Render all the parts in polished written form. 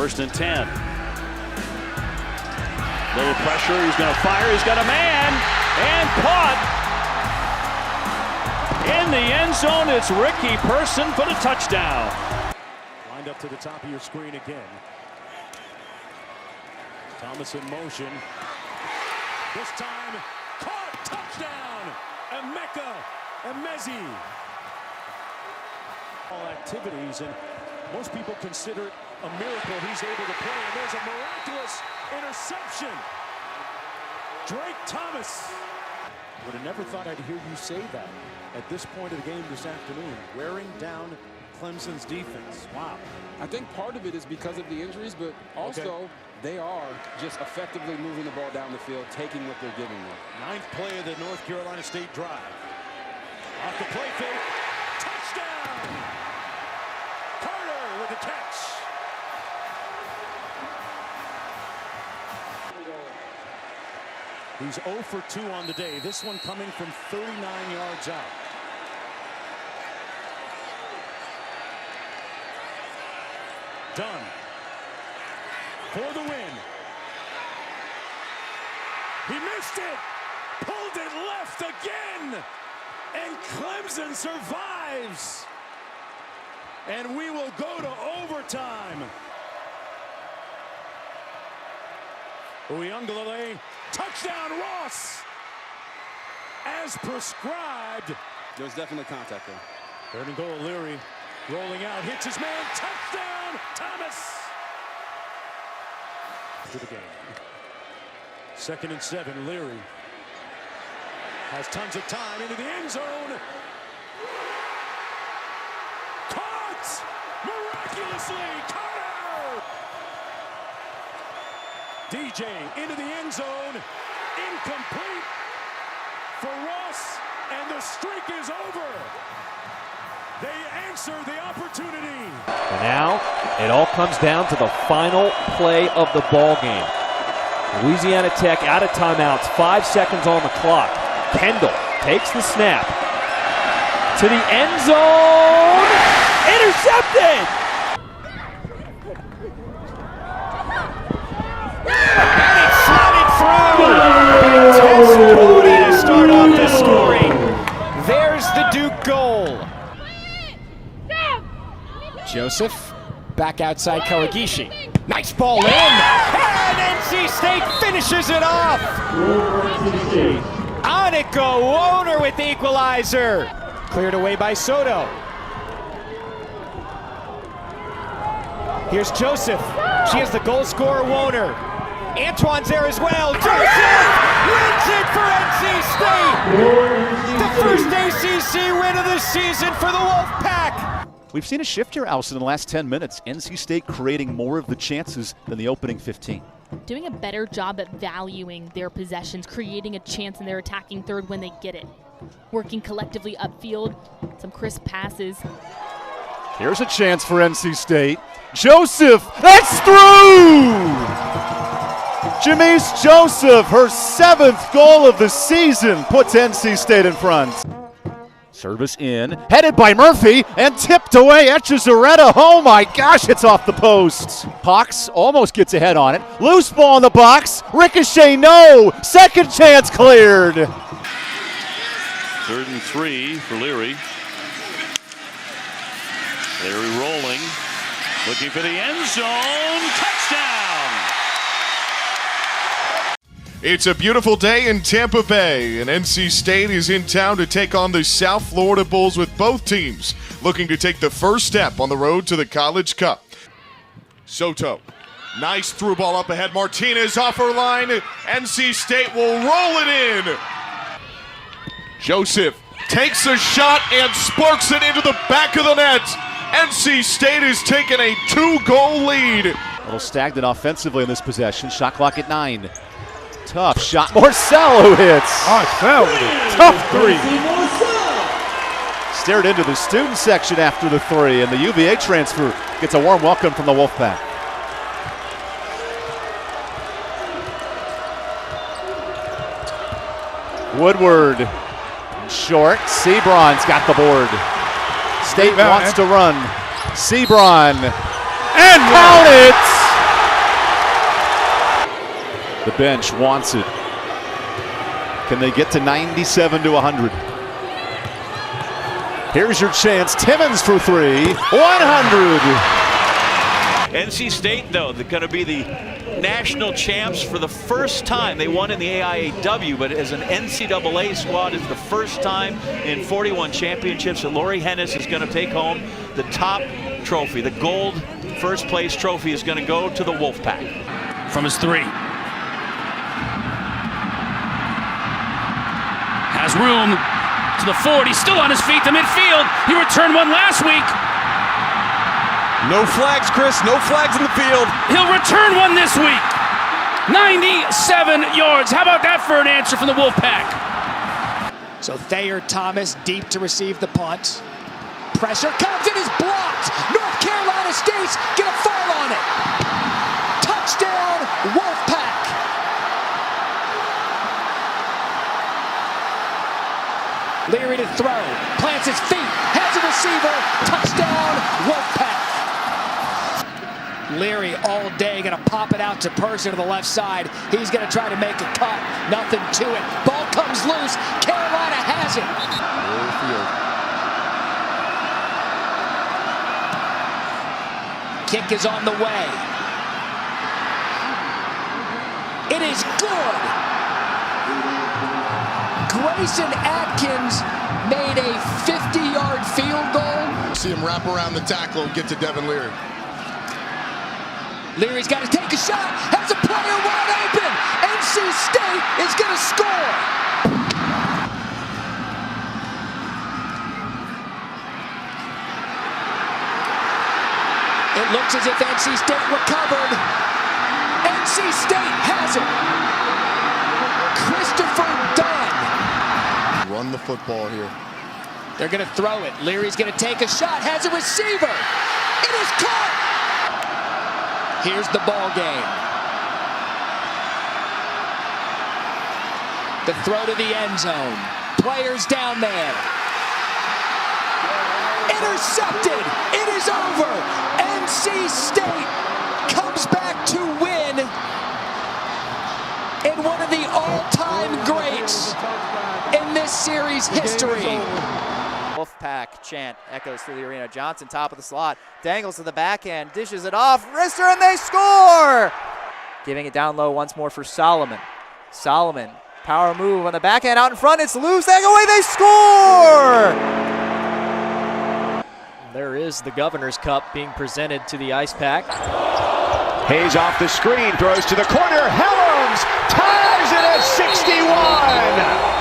First and 10. Little pressure, he's going to fire, he's got a man, and caught. In the end zone, it's Ricky Person for the touchdown. Lined up to the top of your screen again. Thomas in motion. This time, caught, touchdown! Emeka Emezi. All activities, and most people consider it a miracle he's able to play, and there's a miraculous interception. Drake Thomas. Would have never thought I'd hear you say that at this point of the game this afternoon, wearing down Clemson's defense. Wow. I think part of it is because of the injuries, but also they are just effectively moving the ball down the field, taking what they're giving them. Ninth play of the North Carolina State drive. Off the play fake. Touchdown! Carter with the catch. He's 0 for 2 on the day. This one coming from 39 yards out. Dunn for the win. He missed it. Pulled it left again. And Clemson survives. And we will go to overtime. Uyunglele, touchdown Ross. As prescribed. There's definitely contact there. Third and goal, Leary rolling out, hits his man, touchdown, Thomas. To the game. 2nd and 7, Leary has tons of time into the end zone. Caught! Miraculously, Carter! DJ into the end zone, incomplete for Ross, and the streak is over. They answer the opportunity. And now it all comes down to the final play of the ball game. Louisiana Tech out of timeouts, 5 seconds on the clock. Kendall takes the snap to the end zone, intercepted. And it slotted through. Tess Cody to start off the scoring. There's the Duke goal. Joseph back outside Kawagishi. Nice ball in. And NC State finishes it off. Anika Woner with the equalizer. Cleared away by Soto. Here's Joseph. She has the goal scorer, Woner. Antoine's there as well. Joseph wins it for NC State. The first ACC win of the season for the Wolfpack. We've seen a shift here, Allison, in the last 10 minutes. NC State creating more of the chances than the opening 15. Doing a better job at valuing their possessions, creating a chance in their attacking third when they get it. Working collectively upfield, some crisp passes. Here's a chance for NC State. Joseph, that's through! Jamise Joseph, her 7th goal of the season, puts NC State in front. Service in, headed by Murphy, and tipped away at Chizaretta. Oh my gosh, it's off the post. Hawks almost gets ahead on it. Loose ball in the box. Ricochet, no. Second chance cleared. 3rd and 3 for Leary. Leary rolling, looking for the end zone. Touchdown! It's a beautiful day in Tampa Bay, and NC State is in town to take on the South Florida Bulls, with both teams looking to take the first step on the road to the College Cup. Soto, nice through ball up ahead. Martinez off her line. NC State will roll it in. Joseph takes a shot and sparks it into the back of the net. NC State has taken a 2-goal lead. A little stagnant offensively in this possession. Shot clock at 9. Tough shot. Marcello hits. Tough 3. Stared into the student section after the 3, and the UVA transfer gets a warm welcome from the Wolfpack. Woodward. Short. Sebron's got the board. State wants to run. Sebron. And count it! The bench wants it. Can they get to 97 to 100? Here's your chance. Timmons for three. 100. NC State, though, they're going to be the national champs for the first time. They won in the AIAW, but as an NCAA squad, it's the first time in 41 championships that Laurie Hennis is going to take home the top trophy. The gold first place trophy is going to go to the Wolfpack. From his three. Has room to the 40, still on his feet to midfield. He returned one last week. No flags, Chris. No flags in the field. He'll return one this week. 97 yards. How about that for an answer from the Wolfpack? So Thayer Thomas deep to receive the punt. Pressure comes and is blocked. North Carolina State's gonna fall on it. Touchdown, Wolfpack. Leary to throw. Plants his feet. Has a receiver. Touchdown, Wolfpack. Leary all day gonna pop it out to Person to the left side. He's gonna try to make a cut. Nothing to it. Ball comes loose. Carolina has it. Kick is on the way. It is good. Grayson Atkins made a 50-yard field goal. See him wrap around the tackle and get to Devin Leary. Leary's got to take a shot, has a player wide open. NC State is going to score. It looks as if NC State recovered. NC State has it. Christopher Dunn. Run the football here. They're going to throw it. Leary's going to take a shot, has a receiver. It is caught. Here's the ball game. The throw to the end zone. Players down there. Intercepted. It is over. NC State comes back to win in one of the all-time greats in this series history. Wolfpack chant echoes through the arena. Johnson, top of the slot, dangles to the backhand, dishes it off, wrister, and they score! Giving it down low once more for Solomon. Solomon, power move on the backhand, out in front, it's loose, they go away, they score! There is the Governor's Cup being presented to the Ice Pack. Hayes off the screen, throws to the corner. Helms ties it at 61.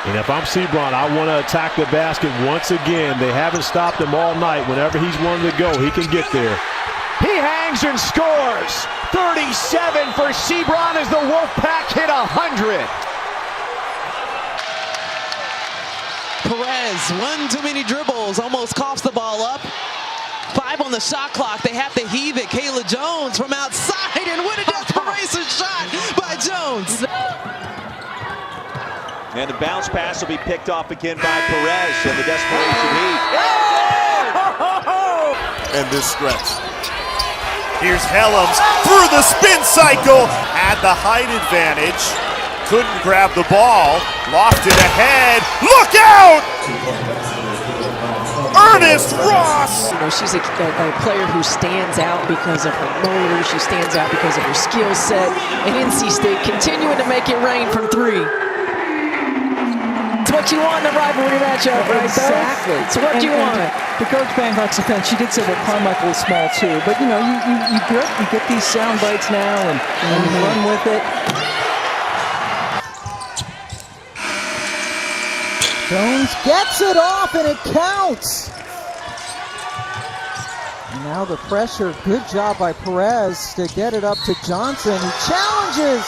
And if I'm Sebron, I want to attack the basket once again. They haven't stopped him all night. Whenever he's wanted to go, he can get there. He hangs and scores. 37 for Sebron as the Wolfpack hit 100. Perez, one too many dribbles, almost coughs the ball up. 5 on the shot clock. They have to heave it. Kayla Jones from outside, and what a desperation shot by Jones. And the bounce pass will be picked off again by Perez, and the desperation heat. And this stretch. Here's Helms through the spin cycle, had the height advantage, couldn't grab the ball, lofted ahead, look out! Ernest Ross! You know, she's a player who stands out because of her motor, she stands out because of her skill set, and NC State continuing to make it rain from three. It's what you want in a rivalry matchup, right? Exactly. It's what you want. To Coach Banghart's defense, she did say that Carmichael is small too, but you know, you get these sound bites now and you run with it. Jones gets it off and it counts. And now the pressure, good job by Perez to get it up to Johnson. He challenges.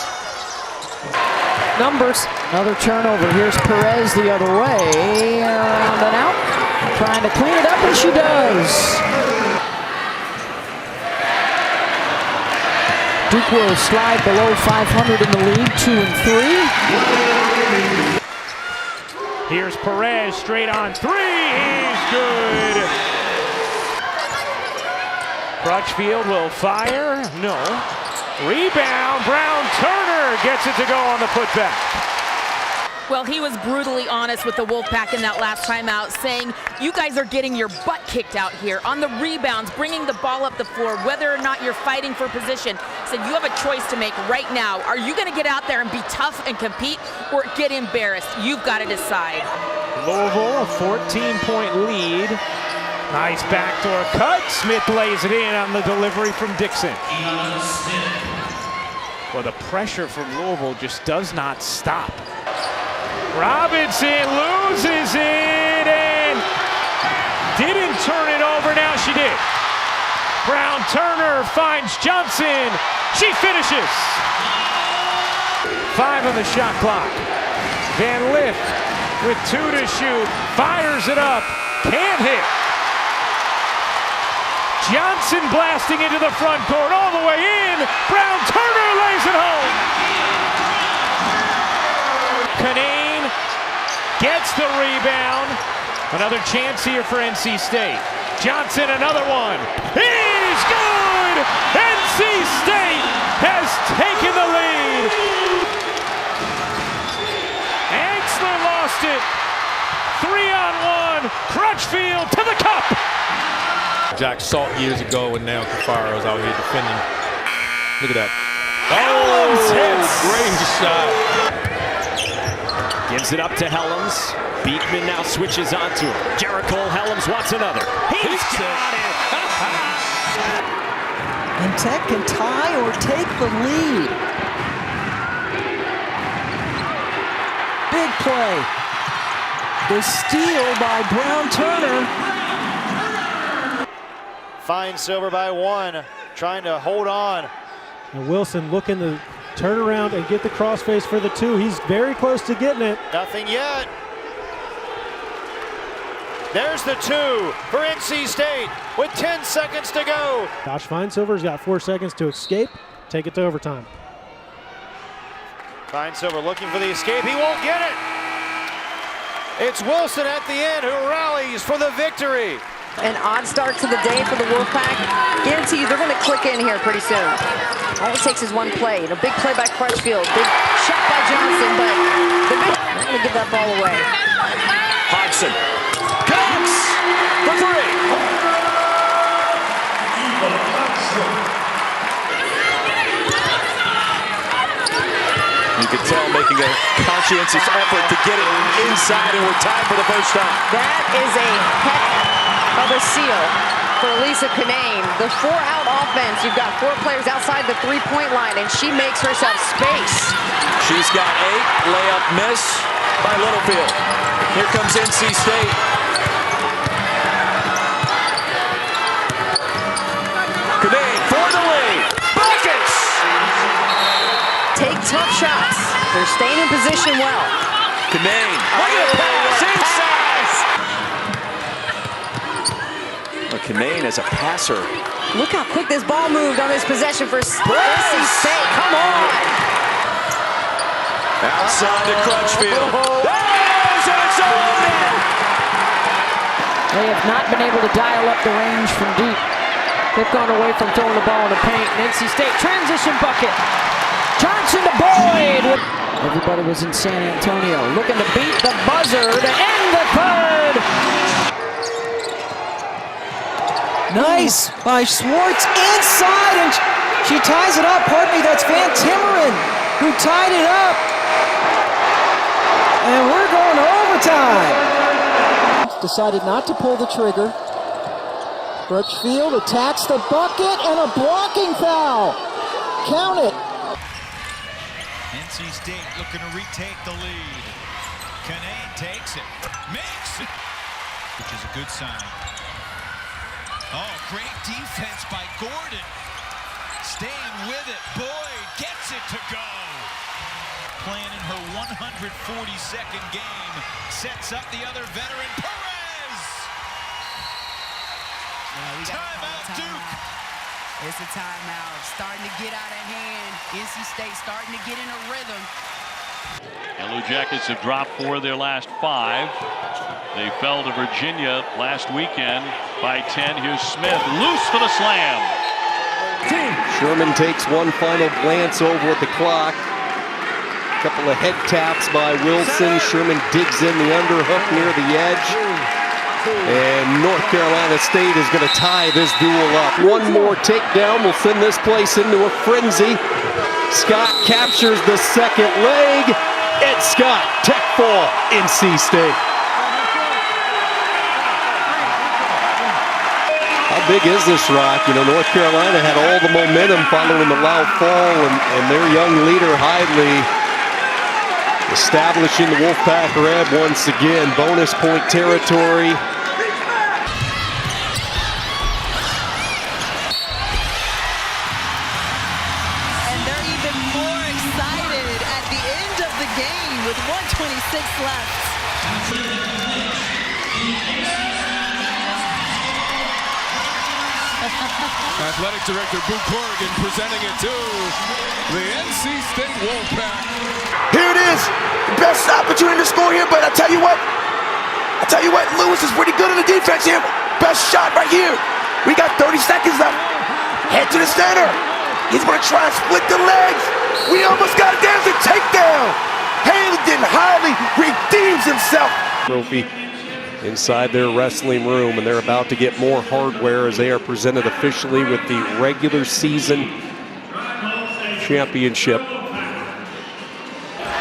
Numbers, another turnover. Here's Perez the other way, around and out, trying to clean it up, and she does. Duke will slide below 500 in the league, 2-3. Here's Perez, straight on three, he's good. Crutchfield will fire. No. Rebound. Brown Turner gets it to go on the putback. Well, he was brutally honest with the Wolfpack in that last timeout, saying, you guys are getting your butt kicked out here on the rebounds, bringing the ball up the floor, whether or not you're fighting for position. Said, you have a choice to make right now. Are you going to get out there and be tough and compete, or get embarrassed? You've got to decide. Louisville, a 14-point lead. Nice backdoor cut. Smith lays it in on the delivery from Dixon. Well, the pressure from Louisville just does not stop. Robinson loses it and didn't turn it over. Now she did. Brown Turner finds Johnson. She finishes. 5 on the shot clock. Van Lift with 2 to shoot. Fires it up. Can't hit. Johnson blasting into the front court all the way in. Brown Turner lays it home. Canane gets the rebound. Another chance here for NC State. Johnson, another one. He's good! NC State has taken the lead. Ansler lost it. 3-on-1. Crutchfield to the cup. Jack Salt years ago, and now Cafaro's out here defending. Look at that. Oh, great shot. Gives it up to Helms. Beekman now switches onto him. Jericho Helms wants another. He's got it! And Tech can tie or take the lead. Big play. The steal by Brown Turner. Fine Silver by 1, trying to hold on. And Wilson looking to turn around and get the crossface for the 2. He's very close to getting it. Nothing yet. There's the 2 for NC State with 10 seconds to go. Josh Fine-Silver's got 4 seconds to escape, take it to overtime. Fine-Silver looking for the escape. He won't get it. It's Wilson at the end who rallies for the victory. An odd start to the day for the Wolfpack. Guarantee you they're going to click in here pretty soon. All it takes is one play. A big play by Crutchfield. Big shot by Johnson, but they're going to give that ball away. Hodgson counts for 3. You could tell making a conscientious effort to get it inside, and we're tied for the first time. That is a heck of a seal for Lisa Canane. The 4-out offense, you've got 4 players outside the 3-point line, and she makes herself space. She's got 8, layup miss by Littlefield. Here comes NC State. Canane for the lead. Buckets! Take tough shots. They're staying in position well. Canane. Look at the pass inside. Canane as a passer. Look how quick this ball moved on this possession for NC State. Come on. Outside to Crutchfield. There's and it's over. They have not been able to dial up the range from deep. They've gone away from throwing the ball in the paint. And NC State transition bucket. Johnson to Boyd. Everybody was in San Antonio looking to beat the buzzer to end the third. Nice by Schwartz inside, and she ties it up. Pardon me, that's Van Timmeren who tied it up. And we're going to overtime. Decided not to pull the trigger. Crutchfield attacks the bucket and a blocking foul. Count it. NC State looking to retake the lead. Canane takes it, makes it, which is a good sign. Oh, great defense by Gordon. Staying with it. Boyd gets it to go. Playing in her 142nd game. Sets up the other veteran, Perez. Timeout, Duke. It's a timeout. Starting to get out of hand. NC State starting to get in a rhythm. Yellow Jackets have dropped 4 of their last 5. They fell to Virginia last weekend. by 10. Here's Smith, loose for the slam. Sherman takes one final glance over at the clock. Couple of head taps by Wilson. Sherman digs in the underhook near the edge. And North Carolina State is going to tie this duel up. One more takedown will send this place into a frenzy. Scott captures the second leg. Ed Scott, tech fall, NC State. How big is this rock? You know, North Carolina had all the momentum following the loud fall, and their young leader, Hidley, establishing the Wolfpack Red once again. Bonus point territory. And they're even more excited at the end of the game with 1:26 left. Athletic Director Boo Corrigan presenting it to the NC State Wolfpack. Here it is, the best opportunity to score here, but I tell you what, Lewis is pretty good in the defense here. Best shot right here. We got 30 seconds left. Head to the center. He's gonna try and split the legs. We almost got it. There's a takedown. Hayden Hidley redeems himself. Trophy inside their wrestling room, and they're about to get more hardware as they are presented officially with the regular season championship.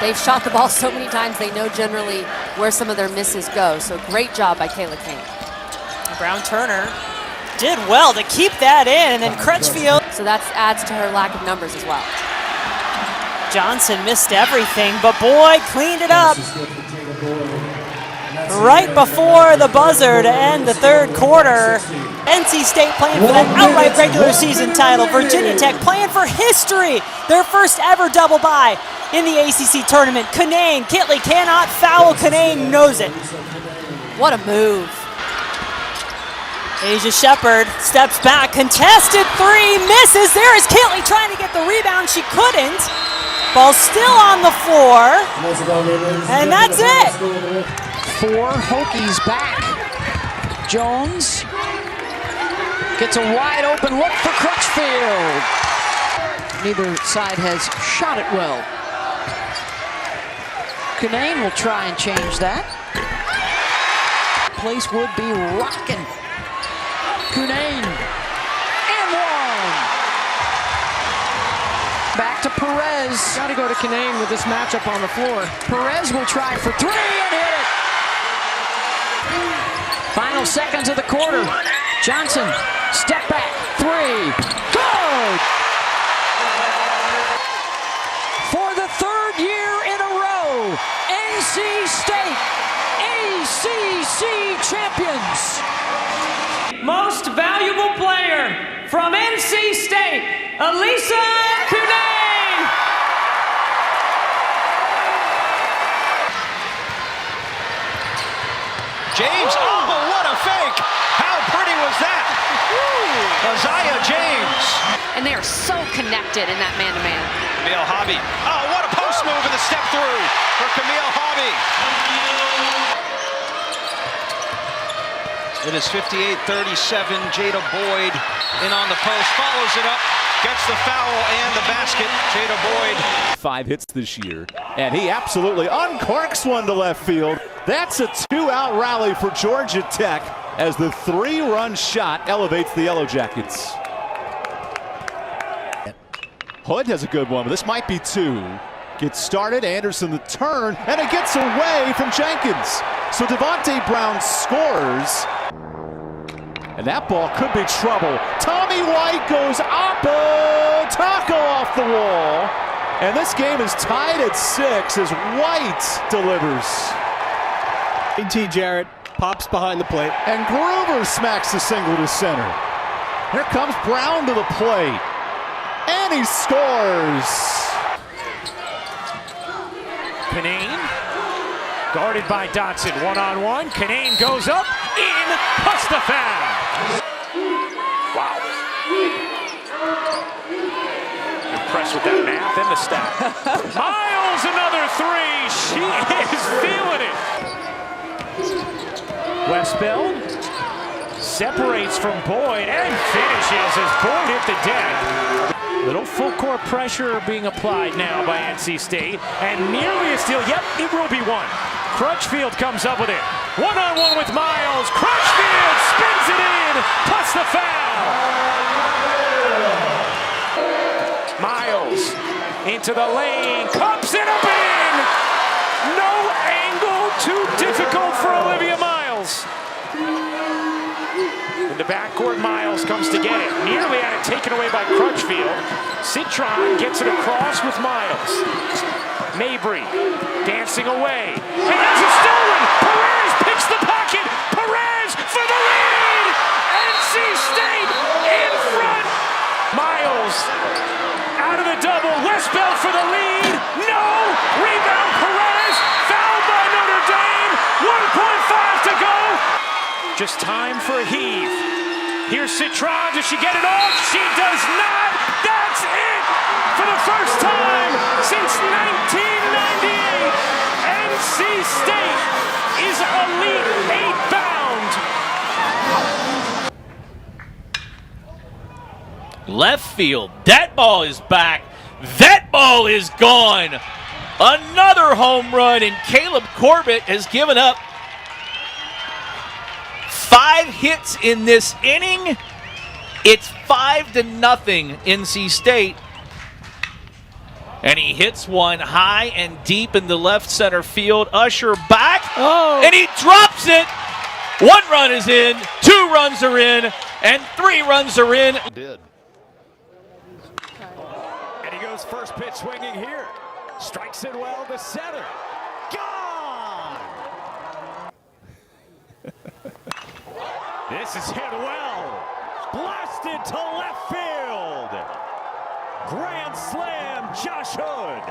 They've shot the ball so many times, they know generally where some of their misses go. So great job by Kayla Kane. Brown Turner did well to keep that in, and then Crutchfield. So that adds to her lack of numbers as well. Johnson missed everything, but boy, cleaned it up right before the buzzer to end the third quarter. NC State playing for that outright regular season title. Virginia Tech playing for history. Their first ever double bye in the ACC tournament. Canaan, Kitley cannot foul. Canaan knows it. What a move. Asia Shepherd steps back, contested three, misses. There is Kitley trying to get the rebound. She couldn't. Ball still on the floor. And that's it. 4 Hokies back. Jones gets a wide open look for Crutchfield. Neither side has shot it well. Canaan will try and change that. Place would be rocking. Canaan and one. Back to Perez. Got to go to Canaan with this matchup on the floor. Perez will try for 3 and hit it. Final seconds of the quarter. Johnson, step back, 3. Good! For the 3rd year in a row, NC State, ACC champions. Most valuable player from NC State, Elisa Cunane. James, oh, what a fake! How pretty was that? Isaiah James. And they are so connected in that man-to-man. Camille Hobby. Oh, what a post move and the step through for Camille Hobby. It is 58-37. Jada Boyd in on the post, follows it up, gets the foul and the basket. Jada Boyd. 5 hits this year, and he absolutely uncorks one to left field. That's a 2-out rally for Georgia Tech as the 3-run shot elevates the Yellow Jackets. Hood has a good one, but this might be 2. Gets started, Anderson the turn, and it gets away from Jenkins. So Devontae Brown scores. And that ball could be trouble. Tommy White goes taco off the wall. And this game is tied at 6 as White delivers. A.T. Jarrett pops behind the plate. And Groover smacks the single to center. Here comes Brown to the plate. And he scores. Canaan, guarded by Dotson, one-on-one. Canaan goes up, in, Pustafan. Wow. Impressed with that math and the stat. Miles, another 3. She is feeling it. Westbeld separates from Boyd and finishes as Boyd hit the deck. Little full court pressure being applied now by NC State, and nearly a steal. Yep, it will be one. Crutchfield comes up with it. One-on-one with Miles. Crutchfield spins it in, plus the foul. Miles into the lane, cups it up and in. No angle too difficult for Olivia Miles. In the backcourt, Miles comes to get it. Nearly had it taken away by Crutchfield. Citron gets it across with Miles. Mabry dancing away. And that's a stolen! Perez picks the pocket! Perez for the lead! NC State in front! Miles out of the double. Westbeld for the lead. No! Rebound Perez! Fouled by Notre Dame! 1.5 to go! Just time for a heave. Here's Citron. Does she get it off? She does not! That's it! For the first time since 1998, NC State is Elite 8 bound. Left field. That ball is back. That ball is gone. Another home run, and Caleb Corbett has given up 5 hits in this inning. It's 5-0 NC State. And he hits one high and deep in the left center field. Usher back, and he drops it. 1 run is in, 2 runs are in, and 3 runs are in. Did. And he goes first pitch swinging here. Strikes it well to center. Gone! This is hit well. Blasted to left field. Grand slam, Josh Hood.